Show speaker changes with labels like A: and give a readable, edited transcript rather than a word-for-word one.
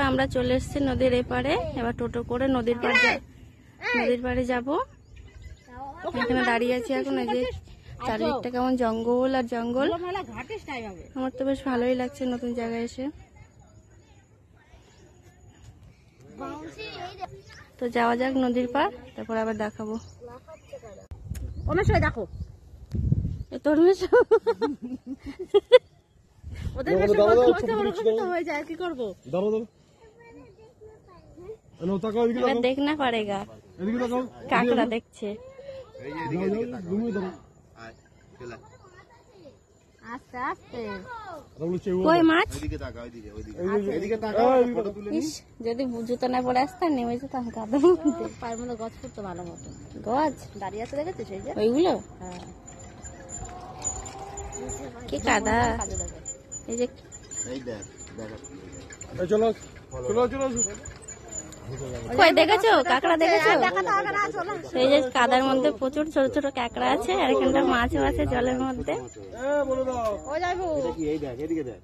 A: আমরা চলে এসেছি নদীর এপারে। এবার টোটো করে নদীর পাড়ে যাব। এখানে দাঁড়িয়ে আছি এখন। এই যে চারিদিকটা কেমন জঙ্গল আর জঙ্গল। আমার তো বেশ ভালোই লাগছে নতুন জায়গায় এসে। তো যাওয়া যাক নদীর পার, তারপর আবার দেখাবো।
B: দেখো
A: তোর মেশ
B: কি করবো
A: দেখ না পারেগা। কাঁকড়া দেখছে।
B: আস্তে আস্তে
A: কই মাছ? যদি জুতো না পরে আসতাম নেমে যেতাম কাদা।
B: পায়ের মধ্যে গছ ফুটতো ভালো মতো।
A: গজ
B: দাঁড়িয়ে আছে দেখেছিস সেই যে
A: ওইগুলো?
B: হ্যাঁ
A: কি কাদা। এই যে কই দেখেছো কাঁকড়া দেখেছো? এই যে কাদার মধ্যে প্রচুর ছোট ছোট কাঁকড়া আছে, আর এখানটা মাছও আছে জলের মধ্যে।